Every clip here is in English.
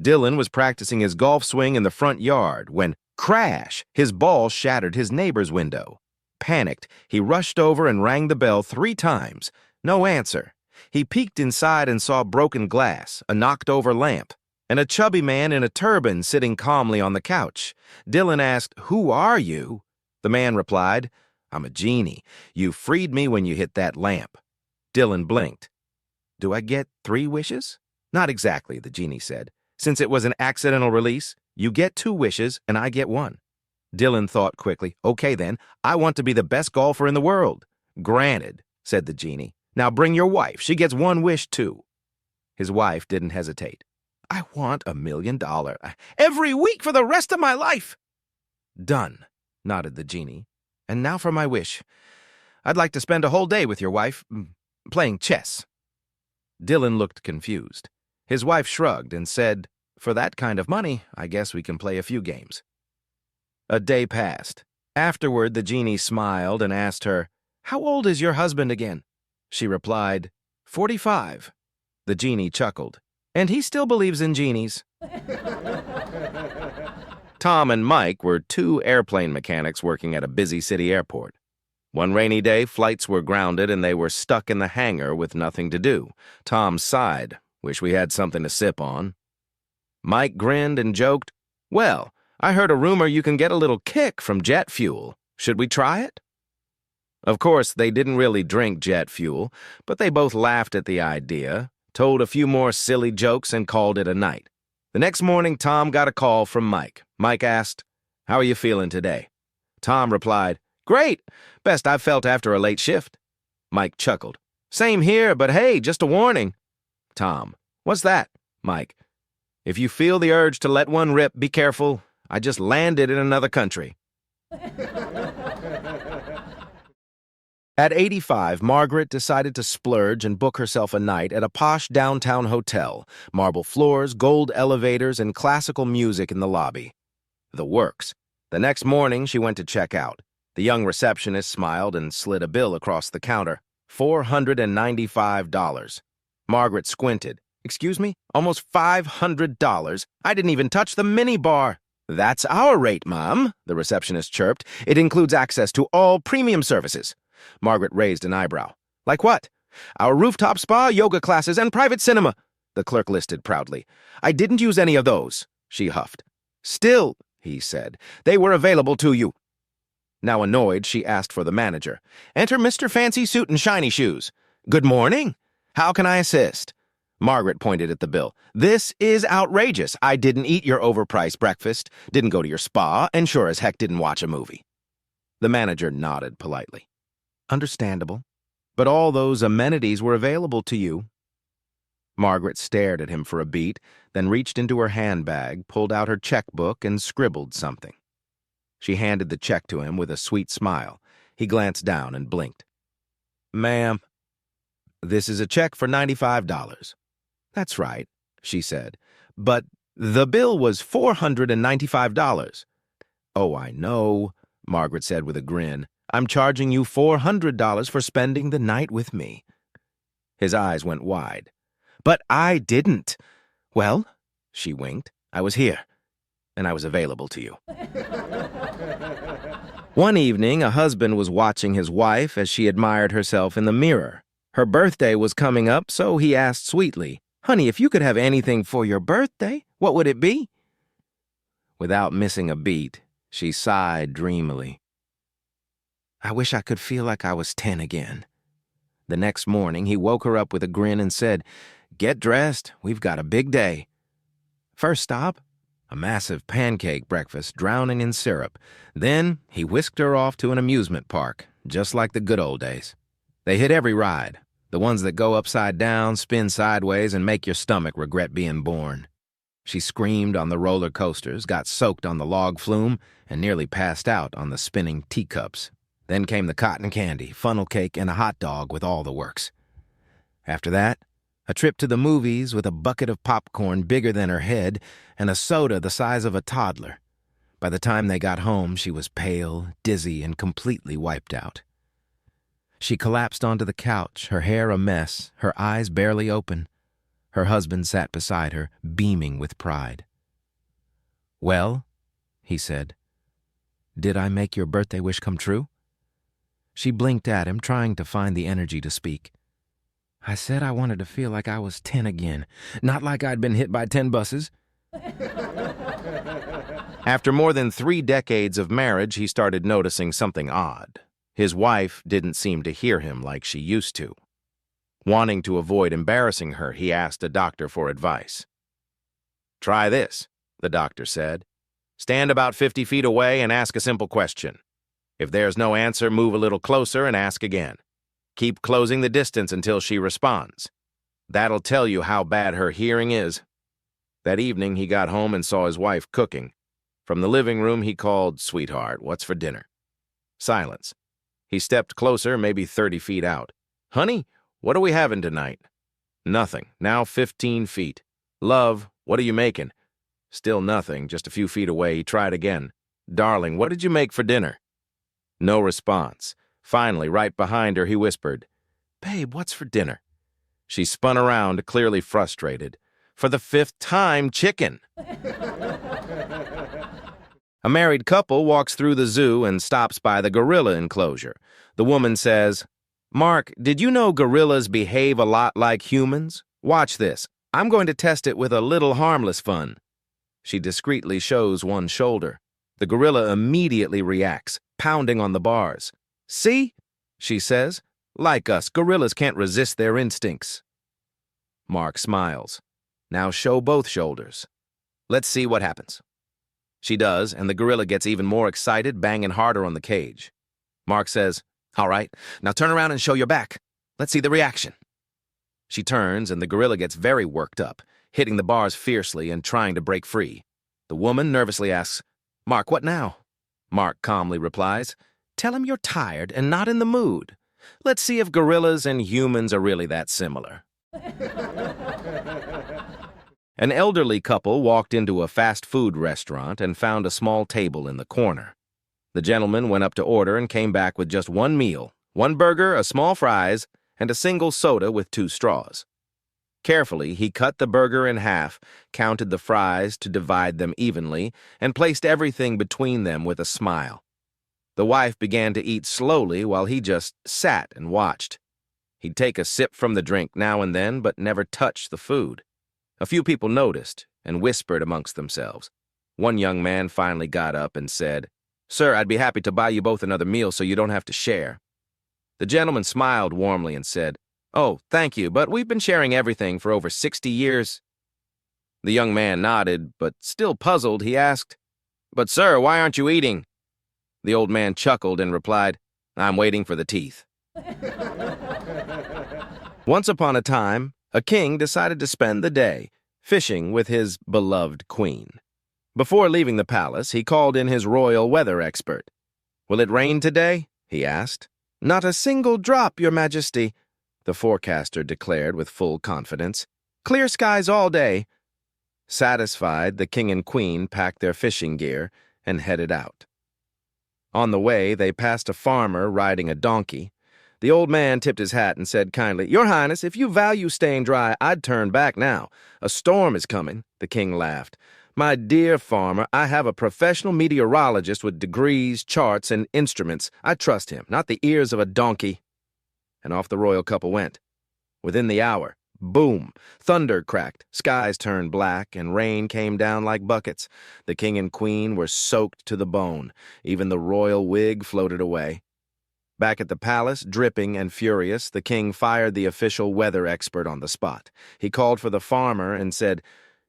Dylan was practicing his golf swing in the front yard when, crash, his ball shattered his neighbor's window. Panicked, he rushed over and rang the bell 3 times. No answer. He peeked inside and saw broken glass, a knocked-over lamp, and a chubby man in a turban sitting calmly on the couch. Dylan asked, "Who are you?" The man replied, "I'm a genie. You freed me when you hit that lamp." Dylan blinked. "Do I get 3 wishes?" "Not exactly," the genie said. "Since it was an accidental release, you get 2 wishes and I get 1. Dylan thought quickly. "Okay then, I want to be the best golfer in the world." "Granted," said the genie. "Now bring your wife. She gets 1 wish too." His wife didn't hesitate. "I want $1 million every week for the rest of my life." "Done," nodded the genie. "And now for my wish. I'd like to spend a whole day with your wife, playing chess." Dylan looked confused. His wife shrugged and said, "For that kind of money, I guess we can play a few games." A day passed. Afterward, the genie smiled and asked her, "How old is your husband again?" She replied, 45. The genie chuckled. "And he still believes in genies." Tom and Mike were 2 airplane mechanics working at a busy city airport. One rainy day, flights were grounded and they were stuck in the hangar with nothing to do. Tom sighed, "Wish we had something to sip on." Mike grinned and joked, "Well, I heard a rumor you can get a little kick from jet fuel. Should we try it?" Of course, they didn't really drink jet fuel, but they both laughed at the idea, told a few more silly jokes, and called it a night. The next morning, Tom got a call from Mike. Mike asked, "How are you feeling today?" Tom replied, "Great, best I've felt after a late shift." Mike chuckled. "Same here, but hey, just a warning." Tom, "What's that?" Mike, "If you feel the urge to let one rip, be careful. I just landed in another country." At 85, Margaret decided to splurge and book herself a night at a posh downtown hotel, marble floors, gold elevators, and classical music in the lobby. The works. The next morning, she went to check out. The young receptionist smiled and slid a bill across the counter. $495. Margaret squinted. "Excuse me? Almost $500? I didn't even touch the minibar." "That's our rate, ma'am," the receptionist chirped. "It includes access to all premium services." Margaret raised an eyebrow. "Like what?" "Our rooftop spa, yoga classes, and private cinema," the clerk listed proudly. "I didn't use any of those," she huffed. "Still," he said, "they were available to you." Now annoyed, she asked for the manager. "Enter Mr. Fancy Suit and Shiny Shoes." "Good morning. How can I assist?" Margaret pointed at the bill. "This is outrageous. I didn't eat your overpriced breakfast, didn't go to your spa, and sure as heck didn't watch a movie." The manager nodded politely. "Understandable. But all those amenities were available to you." Margaret stared at him for a beat, then reached into her handbag, pulled out her checkbook, and scribbled something. She handed the check to him with a sweet smile. He glanced down and blinked. "Ma'am, this is a check for $95. "That's right," she said. "But the bill was $495. "Oh, I know," Margaret said with a grin. "I'm charging you $400 for spending the night with me." His eyes went wide. "But I didn't." "Well," she winked, "I was here, and I was available to you." One evening, a husband was watching his wife as she admired herself in the mirror. Her birthday was coming up, so he asked sweetly, "Honey, if you could have anything for your birthday, what would it be?" Without missing a beat, she sighed dreamily. "I wish I could feel like I was 10 again." The next morning, he woke her up with a grin and said, "Get dressed, we've got a big day." First stop, a massive pancake breakfast drowning in syrup. Then he whisked her off to an amusement park, just like the good old days. They hit every ride, the ones that go upside down, spin sideways, and make your stomach regret being born. She screamed on the roller coasters, got soaked on the log flume, and nearly passed out on the spinning teacups. Then came the cotton candy, funnel cake, and a hot dog with all the works. After that, a trip to the movies with a bucket of popcorn bigger than her head and a soda the size of a toddler. By the time they got home, she was pale, dizzy, and completely wiped out. She collapsed onto the couch, her hair a mess, her eyes barely open. Her husband sat beside her, beaming with pride. "Well," he said, "did I make your birthday wish come true?" She blinked at him, trying to find the energy to speak. "I said I wanted to feel like I was 10 again, not like I'd been hit by 10 buses." After more than 3 decades of marriage, he started noticing something odd. His wife didn't seem to hear him like she used to. Wanting to avoid embarrassing her, he asked a doctor for advice. "Try this," the doctor said. "Stand about 50 feet away and ask a simple question. If there's no answer, move a little closer and ask again. Keep closing the distance until she responds. That'll tell you how bad her hearing is." That evening, he got home and saw his wife cooking. From the living room, he called, "Sweetheart, what's for dinner?" Silence. He stepped closer, maybe 30 feet out. "Honey, what are we having tonight?" Nothing. Now 15 feet. "Love, what are you making?" Still nothing. Just a few feet away, he tried again. "Darling, what did you make for dinner?" No response. Finally, right behind her, he whispered, "Babe, what's for dinner?" She spun around, clearly frustrated. "For the 5th time, chicken." A married couple walks through the zoo and stops by the gorilla enclosure. The woman says, "Mark, did you know gorillas behave a lot like humans? Watch this. I'm going to test it with a little harmless fun." She discreetly shows one shoulder. The gorilla immediately reacts, pounding on the bars. "See?" she says. "Like us, gorillas can't resist their instincts." Mark smiles. "Now show both shoulders. Let's see what happens." She does, and the gorilla gets even more excited, banging harder on the cage. Mark says, "All right, now turn around and show your back. Let's see the reaction." She turns, and the gorilla gets very worked up, hitting the bars fiercely and trying to break free. The woman nervously asks, "Mark, what now?" Mark calmly replies, "Tell him you're tired and not in the mood. Let's see if gorillas and humans are really that similar." An elderly couple walked into a fast food restaurant and found a small table in the corner. The gentleman went up to order and came back with just one meal, one burger, a small fries, and a single soda with 2 straws. Carefully, he cut the burger in half, counted the fries to divide them evenly, and placed everything between them with a smile. The wife began to eat slowly while he just sat and watched. He'd take a sip from the drink now and then, but never touched the food. A few people noticed and whispered amongst themselves. One young man finally got up and said, "Sir, I'd be happy to buy you both another meal so you don't have to share." The gentleman smiled warmly and said, "Oh, thank you, but we've been sharing everything for over 60 years. The young man nodded, but still puzzled, he asked, "But sir, why aren't you eating?" The old man chuckled and replied, "I'm waiting for the teeth." Once upon a time, a king decided to spend the day fishing with his beloved queen. Before leaving the palace, he called in his royal weather expert. "Will it rain today?" he asked. "Not a single drop, your majesty," the forecaster declared with full confidence. "Clear skies all day." Satisfied, the king and queen packed their fishing gear and headed out. On the way, they passed a farmer riding a donkey. The old man tipped his hat and said kindly, "Your Highness, if you value staying dry, I'd turn back now. A storm is coming." The king laughed. "My dear farmer, I have a professional meteorologist with degrees, charts, and instruments. I trust him, not the ears of a donkey." And off the royal couple went. Within the hour, boom, thunder cracked, skies turned black, and rain came down like buckets. The king and queen were soaked to the bone. Even the royal wig floated away. Back at the palace, dripping and furious, the king fired the official weather expert on the spot. He called for the farmer and said,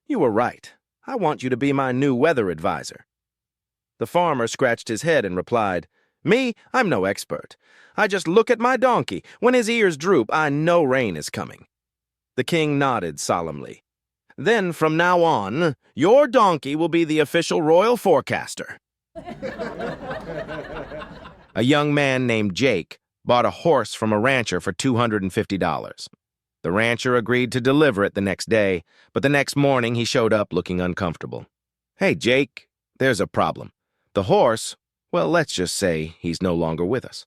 "You were right. I want you to be my new weather advisor." The farmer scratched his head and replied, "Me? I'm no expert. I just look at my donkey. When his ears droop, I know rain is coming." The king nodded solemnly. "Then from now on, your donkey will be the official royal forecaster." A young man named Jake bought a horse from a rancher for $250. The rancher agreed to deliver it the next day, but the next morning he showed up looking uncomfortable. "Hey, Jake, there's a problem. The horse, well, let's just say he's no longer with us."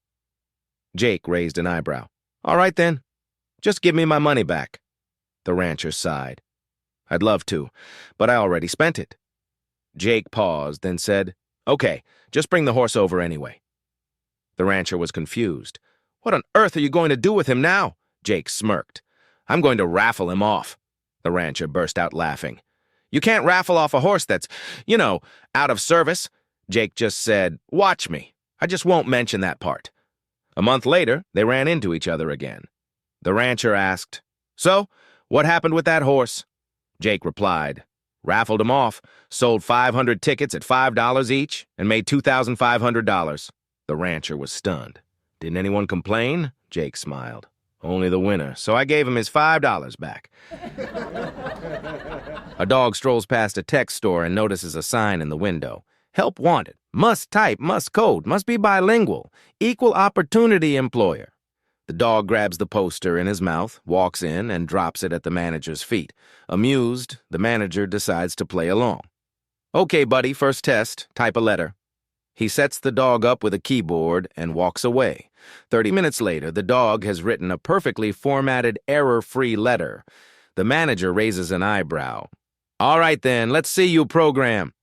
Jake raised an eyebrow. "All right then, just give me my money back." The rancher sighed. I'd love to, but I already spent it. Jake paused, then said, Okay, just bring the horse over anyway. The rancher was confused. What on earth are you going to do with him now? Jake smirked. I'm going to raffle him off. The rancher burst out laughing. You can't raffle off a horse that's, out of service. Jake just said, Watch me. I just won't mention that part. A month later, they ran into each other again. The rancher asked, So, what happened with that horse? Jake replied, Raffled him off, sold 500 tickets at $5 each, and made $2,500. The rancher was stunned. Didn't anyone complain? Jake smiled. Only the winner, so I gave him his $5 back. A dog strolls past a tech store and notices a sign in the window. Help wanted. Must type, must code, must be bilingual. Equal opportunity employer. The dog grabs the poster in his mouth, walks in, and drops it at the manager's feet. Amused, the manager decides to play along. Okay, buddy, first test. Type a letter. He sets the dog up with a keyboard and walks away. 30 minutes later, the dog has written a perfectly formatted, error-free letter. The manager raises an eyebrow. All right then, let's see you program.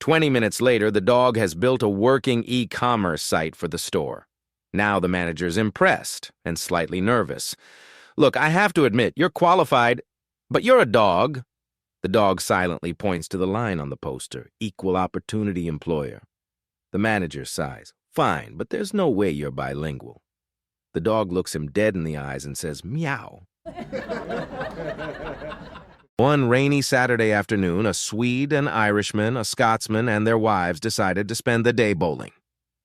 20 minutes later, the dog has built a working e-commerce site for the store. Now the manager's impressed and slightly nervous. Look, I have to admit, you're qualified, but you're a dog. The dog silently points to the line on the poster, equal opportunity employer. The manager sighs. Fine, but there's no way you're bilingual. The dog looks him dead in the eyes and says, Meow. One rainy Saturday afternoon, a Swede, an Irishman, a Scotsman, and their wives decided to spend the day bowling.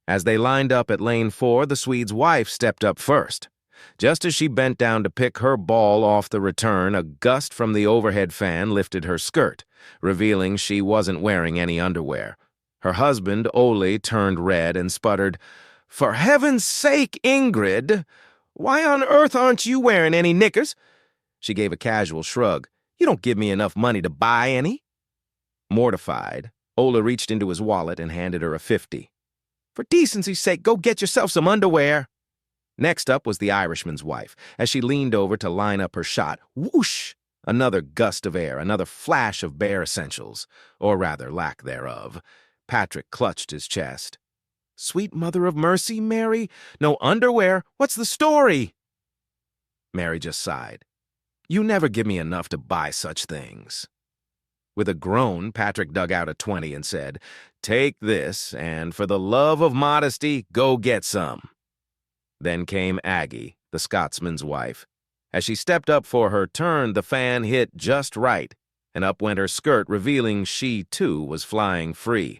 As they lined up at lane 4, the Swede's wife stepped up first. Just as she bent down to pick her ball off the return, a gust from the overhead fan lifted her skirt, revealing she wasn't wearing any underwear. Her husband, Ole, turned red and sputtered, For heaven's sake, Ingrid! Why on earth aren't you wearing any knickers? She gave a casual shrug. You don't give me enough money to buy any. Mortified, Ole reached into his wallet and handed her a 50. For decency's sake, go get yourself some underwear. Next up was the Irishman's wife, as she leaned over to line up her shot. Whoosh! Another gust of air, another flash of bare essentials, or rather lack thereof. Patrick clutched his chest. Sweet mother of mercy, Mary? No underwear? What's the story? Mary just sighed. You never give me enough to buy such things. With a groan, Patrick dug out a 20 and said, Take this, and for the love of modesty, go get some. Then came Aggie, the Scotsman's wife. As she stepped up for her turn, the fan hit just right, and up went her skirt, revealing she, too, was flying free.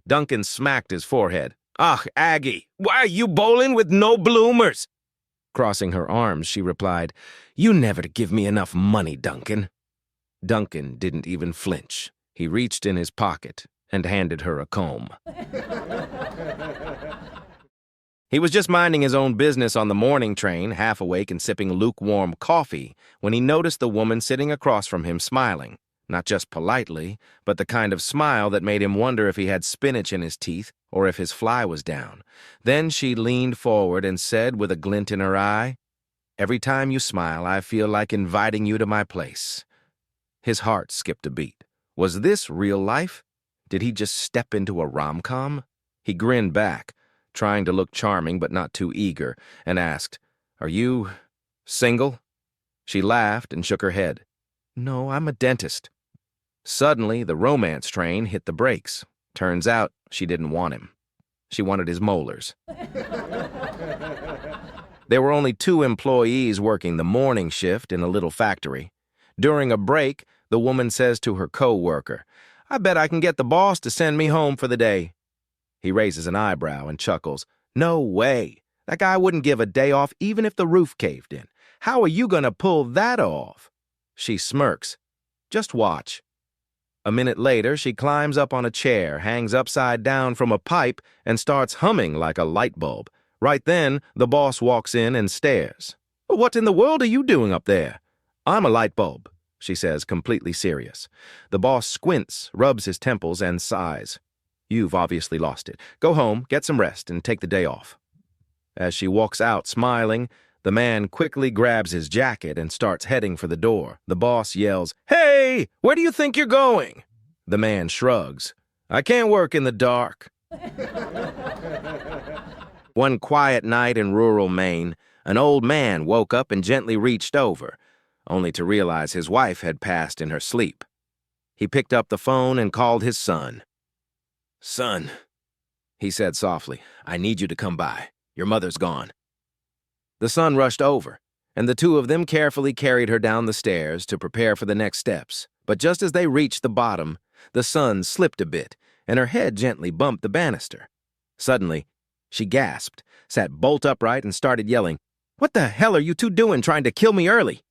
Duncan smacked his forehead. Ach, Aggie, why are you bowling with no bloomers? Crossing her arms, she replied, You never give me enough money, Duncan. Duncan didn't even flinch. He reached in his pocket and handed her a comb. He was just minding his own business on the morning train, half awake and sipping lukewarm coffee, when he noticed the woman sitting across from him smiling. Not just politely, but the kind of smile that made him wonder if he had spinach in his teeth or if his fly was down. Then she leaned forward and said with a glint in her eye, Every time you smile, I feel like inviting you to my place. His heart skipped a beat. Was this real life? Did he just step into a rom-com? He grinned back, trying to look charming but not too eager, and asked, Are you single? She laughed and shook her head. No, I'm a dentist. Suddenly, the romance train hit the brakes. Turns out, she didn't want him. She wanted his molars. There were only 2 employees working the morning shift in a little factory. During a break, the woman says to her co-worker, I bet I can get the boss to send me home for the day. He raises an eyebrow and chuckles. No way. That guy wouldn't give a day off even if the roof caved in. How are you going to pull that off? She smirks. Just watch. A minute later, she climbs up on a chair, hangs upside down from a pipe, and starts humming like a light bulb. Right then, the boss walks in and stares. What in the world are you doing up there? I'm a light bulb, she says, completely serious. The boss squints, rubs his temples, and sighs. You've obviously lost it. Go home, get some rest, and take the day off. As she walks out smiling, The man quickly grabs his jacket and starts heading for the door. The boss yells, "Hey, where do you think you're going?" The man shrugs. "I can't work in the dark." One quiet night in rural Maine, an old man woke up and gently reached over, only to realize his wife had passed in her sleep. He picked up the phone and called his son. "Son," he said softly, "I need you to come by. Your mother's gone." The son rushed over, and the two of them carefully carried her down the stairs to prepare for the next steps. But just as they reached the bottom, the son slipped a bit, and her head gently bumped the banister. Suddenly, she gasped, sat bolt upright, and started yelling, "What the hell are you two doing trying to kill me early?"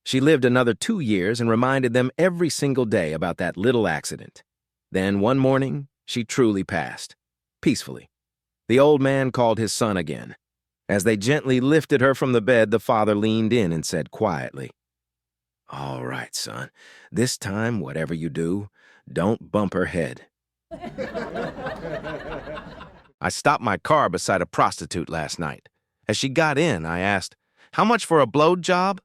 She lived another 2 years and reminded them every single day about that little accident. Then one morning, she truly passed, peacefully. The old man called his son again. As they gently lifted her from the bed, the father leaned in and said quietly, "All right, son. This time, whatever you do, don't bump her head." I stopped my car beside a prostitute last night. As she got in, I asked, "How much for a blowjob?"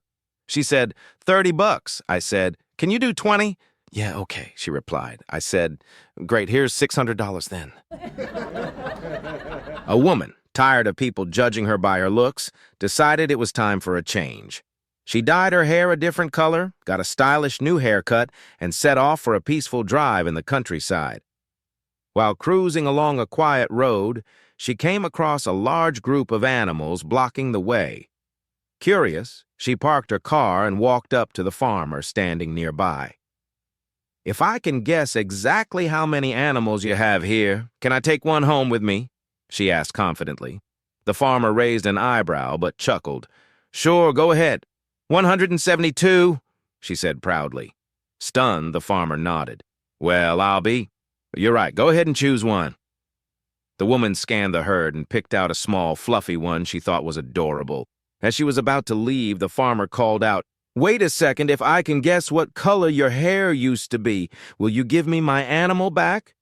She said, $30. I said, "Can you do 20? "Yeah, okay," she replied. I said, "Great, here's $600 then." A woman, tired of people judging her by her looks, decided it was time for a change. She dyed her hair a different color, got a stylish new haircut, and set off for a peaceful drive in the countryside. While cruising along a quiet road, she came across a large group of animals blocking the way. Curious, she parked her car and walked up to the farmer standing nearby. "If I can guess exactly how many animals you have here, can I take one home with me?" she asked confidently. The farmer raised an eyebrow but chuckled. "Sure, go ahead. 172, she said proudly. Stunned, the farmer nodded. "Well, I'll be. You're right, go ahead and choose one." The woman scanned the herd and picked out a small, fluffy one she thought was adorable. As she was about to leave, the farmer called out, "Wait a second, if I can guess what color your hair used to be, will you give me my animal back?"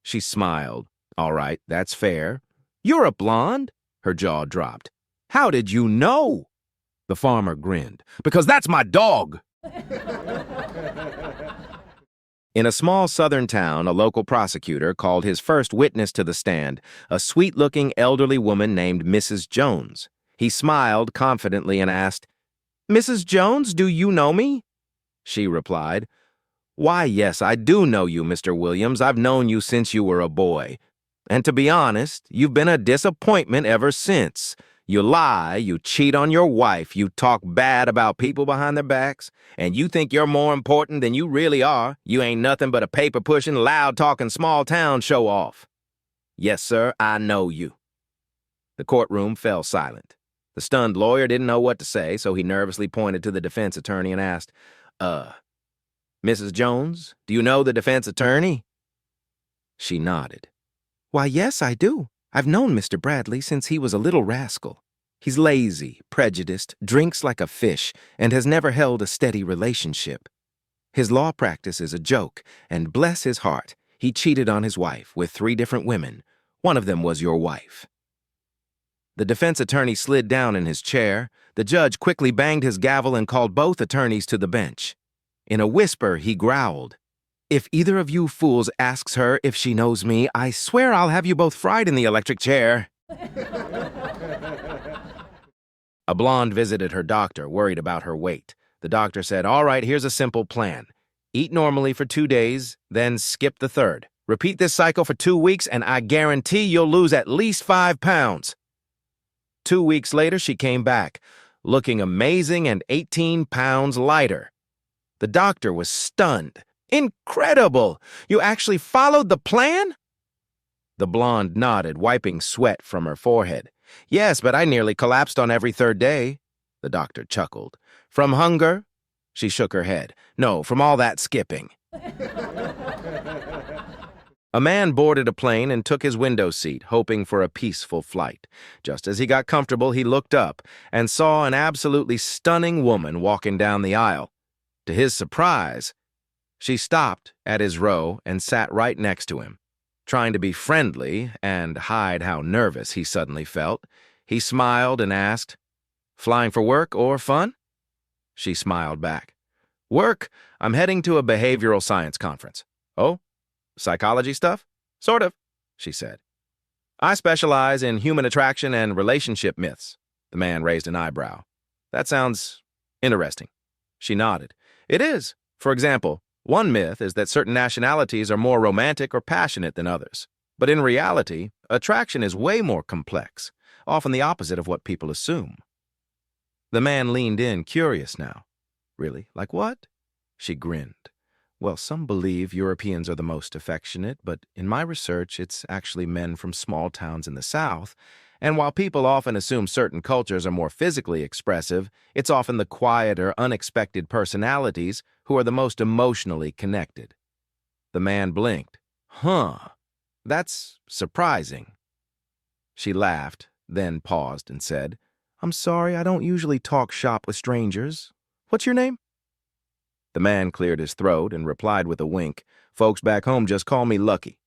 She smiled. "All right, that's fair." "You're a blonde?" Her jaw dropped. "How did you know?" The farmer grinned. "Because that's my dog." In a small southern town, a local prosecutor called his first witness to the stand, a sweet-looking elderly woman named Mrs. Jones. He smiled confidently and asked, "Mrs. Jones, do you know me?" She replied, "Why, yes, I do know you, Mr. Williams. I've known you since you were a boy. And to be honest, you've been a disappointment ever since. You lie, you cheat on your wife, you talk bad about people behind their backs, and you think you're more important than you really are. You ain't nothing but a paper-pushing, loud-talking, small-town show-off." "Yes, sir, I know you." The courtroom fell silent. The stunned lawyer didn't know what to say, so he nervously pointed to the defense attorney and asked, Mrs. Jones, do you know the defense attorney?" She nodded. "Why, yes, I do. I've known Mr. Bradley since he was a little rascal. He's lazy, prejudiced, drinks like a fish, and has never held a steady relationship. His law practice is a joke, and bless his heart, he cheated on his wife with 3 different women. One of them was your wife." The defense attorney slid down in his chair. The judge quickly banged his gavel and called both attorneys to the bench. In a whisper, he growled, "If either of you fools asks her if she knows me, I swear I'll have you both fried in the electric chair." A blonde visited her doctor, worried about her weight. The doctor said, "All right, here's a simple plan. Eat normally for 2 days, then skip the 3rd. Repeat this cycle for 2 weeks, and I guarantee you'll lose at least 5 pounds. 2 weeks later, she came back, looking amazing and 18 pounds lighter. The doctor was stunned. "Incredible! You actually followed the plan?" The blonde nodded, wiping sweat from her forehead. "Yes, but I nearly collapsed on every 3rd day." The doctor chuckled. "From hunger?" She shook her head. "No, from all that skipping." A man boarded a plane and took his window seat, hoping for a peaceful flight. Just as he got comfortable, he looked up and saw an absolutely stunning woman walking down the aisle. To his surprise, she stopped at his row and sat right next to him. Trying to be friendly and hide how nervous he suddenly felt, he smiled and asked, Flying for work or fun? She smiled back. Work? I'm heading to a behavioral science conference. Oh? Psychology stuff? Sort of, she said. I specialize in human attraction and relationship myths. The man raised an eyebrow. That sounds interesting. She nodded. It is. For example, one myth is that certain nationalities are more romantic or passionate than others. But in reality, attraction is way more complex, often the opposite of what people assume. The man leaned in, curious now. Really? Like what? She grinned. Well, some believe Europeans are the most affectionate, but in my research, it's actually men from small towns in the South. And while people often assume certain cultures are more physically expressive, it's often the quieter, unexpected personalities who are the most emotionally connected. The man blinked. Huh. That's surprising. She laughed, then paused and said, I'm sorry, I don't usually talk shop with strangers. What's your name? The man cleared his throat and replied with a wink, Folks back home just call me Lucky.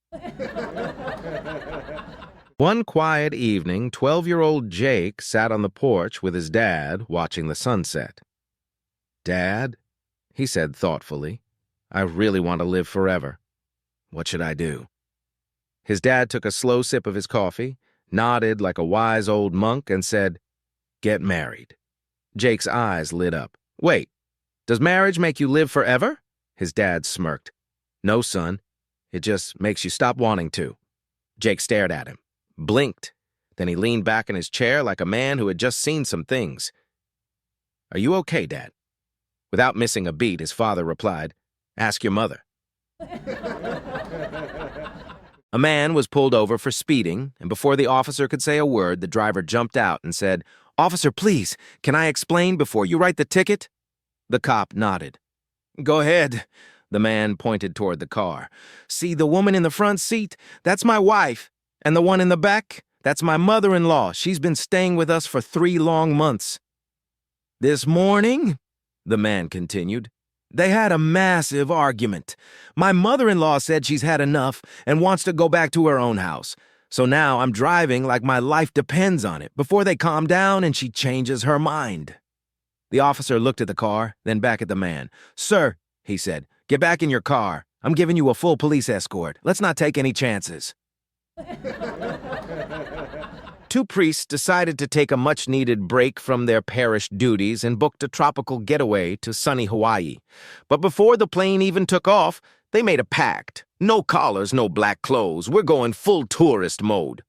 One quiet evening, 12-year-old Jake sat on the porch with his dad watching the sunset. Dad, he said thoughtfully, I really want to live forever. What should I do? His dad took a slow sip of his coffee, nodded like a wise old monk, and said, Get married. Jake's eyes lit up. Wait, does marriage make you live forever? His dad smirked. No, son. It just makes you stop wanting to. Jake stared at him, blinked. Then he leaned back in his chair like a man who had just seen some things. Are you okay, Dad? Without missing a beat, his father replied, Ask your mother. A man was pulled over for speeding, and before the officer could say a word, the driver jumped out and said, Officer, please, can I explain before you write the ticket? The cop nodded. Go ahead. The man pointed toward the car. See the woman in the front seat? That's my wife. And the one in the back? That's my mother-in-law. She's been staying with us for 3 long months. This morning, the man continued, they had a massive argument. My mother-in-law said she's had enough and wants to go back to her own house. So now I'm driving like my life depends on it before they calm down and she changes her mind. The officer looked at the car, then back at the man. Sir, he said, get back in your car. I'm giving you a full police escort. Let's not take any chances. 2 priests decided to take a much-needed break from their parish duties and booked a tropical getaway to sunny Hawaii. But before the plane even took off, they made a pact. No collars, no black clothes. We're going full tourist mode.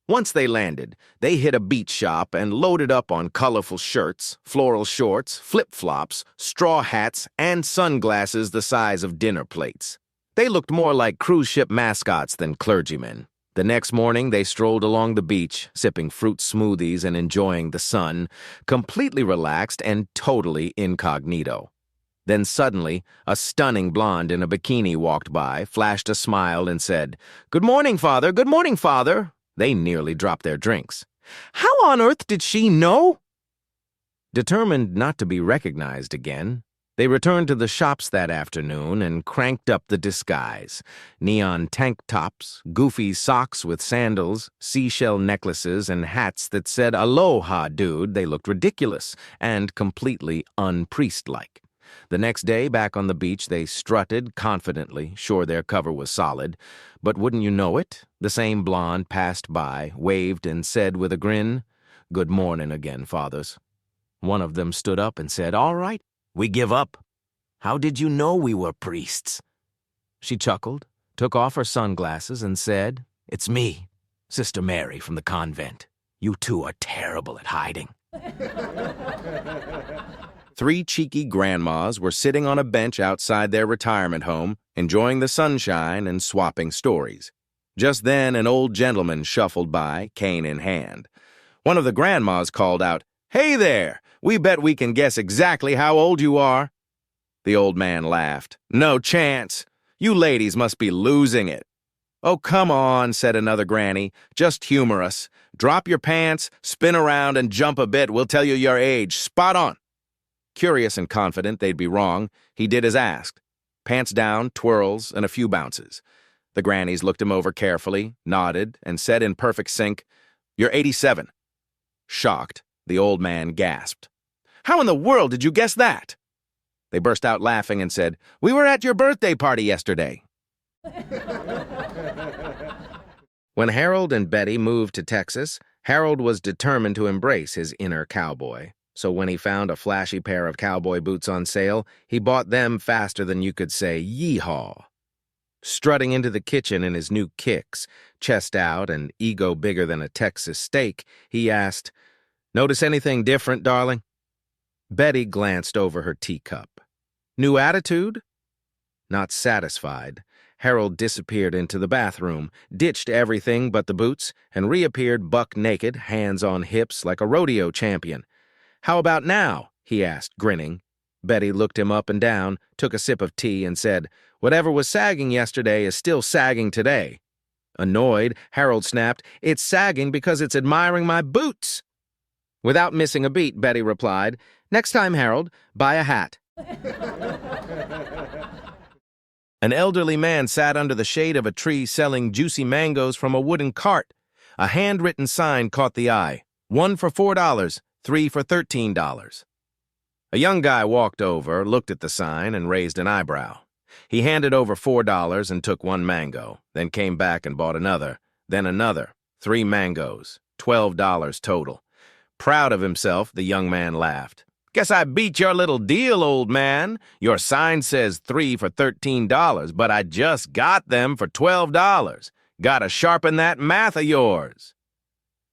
Once they landed, they hit a beach shop and loaded up on colorful shirts, floral shorts, flip-flops, straw hats, and sunglasses the size of dinner plates. They looked more like cruise ship mascots than clergymen. The next morning, they strolled along the beach, sipping fruit smoothies and enjoying the sun, completely relaxed and totally incognito. Then suddenly, a stunning blonde in a bikini walked by, flashed a smile, and said, Good morning, Father. Good morning, Father. They nearly dropped their drinks. How on earth did she know? Determined not to be recognized again, they returned to the shops that afternoon and cranked up the disguise. Neon tank tops, goofy socks with sandals, seashell necklaces, and hats that said, Aloha, dude. They looked ridiculous and completely unpriest-like. The next day, back on the beach, they strutted confidently, sure their cover was solid. But wouldn't you know it, the same blonde passed by, waved, and said with a grin, Good morning again, fathers. One of them stood up and said, All right, we give up. How did you know we were priests? She chuckled, took off her sunglasses, and said, It's me, Sister Mary from the convent. You two are terrible at hiding. 3 cheeky grandmas were sitting on a bench outside their retirement home, enjoying the sunshine and swapping stories. Just then, an old gentleman shuffled by, cane in hand. One of the grandmas called out, Hey there! We bet we can guess exactly how old you are. The old man laughed. No chance. You ladies must be losing it. Oh, come on, said another granny. Just humor us. Drop your pants, spin around, and jump a bit. We'll tell you your age. Spot on. Curious and confident they'd be wrong, he did as asked. Pants down, twirls, and a few bounces. The grannies looked him over carefully, nodded, and said in perfect sync, You're 87. Shocked, The old man gasped. "How in the world did you guess that?" They burst out laughing and said, "We were at your birthday party yesterday." When Harold and Betty moved to Texas, Harold was determined to embrace his inner cowboy. So when he found a flashy pair of cowboy boots on sale, he bought them faster than you could say yeehaw. Strutting into the kitchen in his new kicks, chest out and ego bigger than a Texas steak, he asked, "Notice anything different, darling?" Betty glanced over her teacup. "New attitude?" Not satisfied, Harold disappeared into the bathroom, ditched everything but the boots, and reappeared buck naked, hands on hips like a rodeo champion. "How about now?" he asked, grinning. Betty looked him up and down, took a sip of tea, and said, "Whatever was sagging yesterday is still sagging today." Annoyed, Harold snapped, "It's sagging because it's admiring my boots." Without missing a beat, Betty replied, "Next time, Harold, buy a hat." An elderly man sat under the shade of a tree selling juicy mangoes from a wooden cart. A handwritten sign caught the eye. 1 for $4, 3 for $13. A young guy walked over, looked at the sign, and raised an eyebrow. He handed over $4 and took one mango, then came back and bought another, then another, 3 mangoes, $12 total. Proud of himself, the young man laughed. "Guess I beat your little deal, old man. Your sign says 3 for $13, but I just got them for $12. Gotta sharpen that math of yours."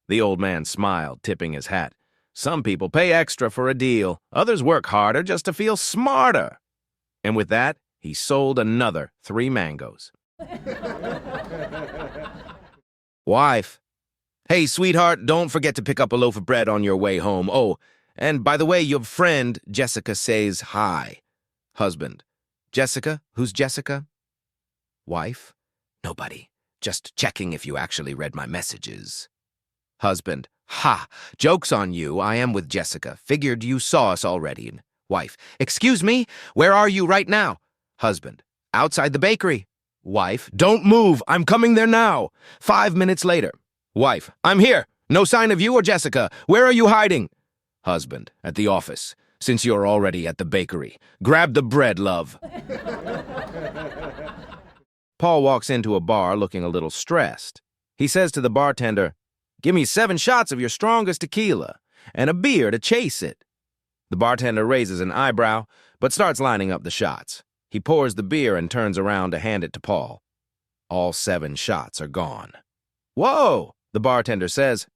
The old man smiled, tipping his hat. "Some people pay extra for a deal. Others work harder just to feel smarter." And with that, he sold another 3 mangoes. Wife. "Hey, sweetheart, don't forget to pick up a loaf of bread on your way home. Oh, and by the way, your friend Jessica says hi." Husband. "Jessica? Who's Jessica?" Wife. "Nobody. Just checking if you actually read my messages." Husband. "Ha! Joke's on you. I am with Jessica. Figured you saw us already." Wife. "Excuse me? Where are you right now?" Husband. "Outside the bakery." Wife. "Don't move. I'm coming there now." 5 minutes later. Wife. "I'm here. No sign of you or Jessica. Where are you hiding?" Husband. "At the office. Since you're already at the bakery. Grab the bread, love." Paul walks into a bar looking a little stressed. He says to the bartender, "Give me 7 shots of your strongest tequila and a beer to chase it." The bartender raises an eyebrow, but starts lining up the shots. He pours the beer and turns around to hand it to Paul. All 7 shots are gone. "Whoa," the bartender says.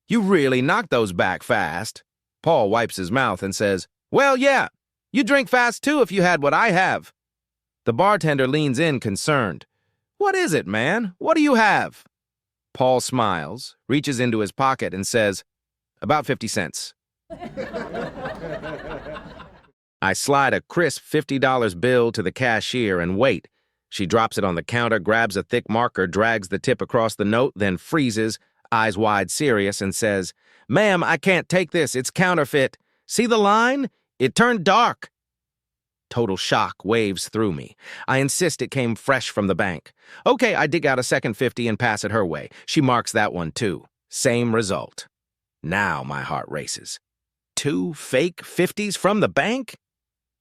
"You really knocked those back fast." Paul wipes his mouth and says, "Well, yeah, you drink fast too if you had what I have." The bartender leans in concerned. "What is it, man? What do you have?" Paul smiles, reaches into his pocket and says, "About 50 cents. I slide a crisp $50 bill to the cashier and wait. She drops it on the counter, grabs a thick marker, drags the tip across the note, then freezes, eyes wide serious, and says, "Ma'am, I can't take this. It's counterfeit. See the line? It turned dark." Total shock waves through me. I insist it came fresh from the bank. Okay, I dig out a second 50 and pass it her way. She marks that one too. Same result. Now my heart races. 2 fake 50s from the bank?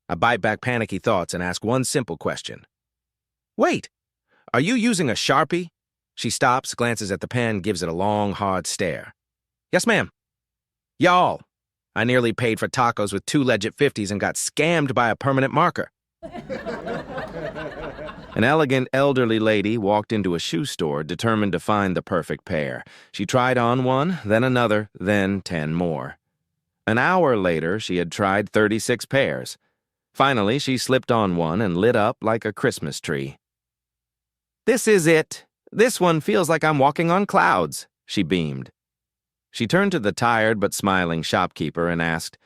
I bite back panicky thoughts and ask one simple question. "Wait, are you using a Sharpie?" She stops, glances at the pen, gives it a long, hard stare. "Yes, ma'am." "Y'all, I nearly paid for tacos with 2 legit 50s and got scammed by a permanent marker." An elegant elderly lady walked into a shoe store determined to find the perfect pair. She tried on one, then another, then 10 more. An hour later, she had tried 36 pairs. Finally, she slipped on one and lit up like a Christmas tree. "This is it. This one feels like I'm walking on clouds," she beamed. She turned to the tired but smiling shopkeeper and asked,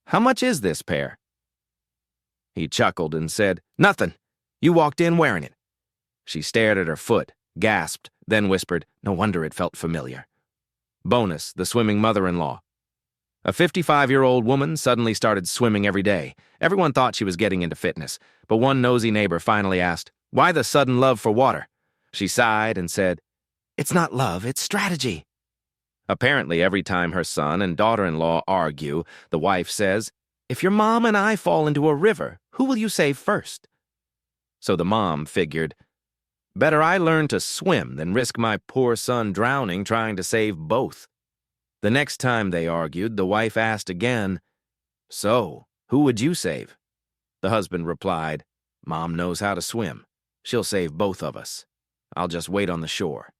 "How much is this pair?" He chuckled and said, "Nothing. You walked in wearing it." She stared at her foot, gasped, then whispered, "No wonder it felt familiar." Bonus, the swimming mother-in-law. A 55-year-old woman suddenly started swimming every day. Everyone thought she was getting into fitness, but one nosy neighbor finally asked, "Why the sudden love for water?" She sighed and said, "It's not love, it's strategy." Apparently, every time her son and daughter-in-law argue, the wife says, "If your mom and I fall into a river, who will you save first?" So the mom figured, better I learn to swim than risk my poor son drowning trying to save both. The next time they argued, the wife asked again, "So, who would you save?" The husband replied, "Mom knows how to swim. She'll save both of us. I'll just wait on the shore."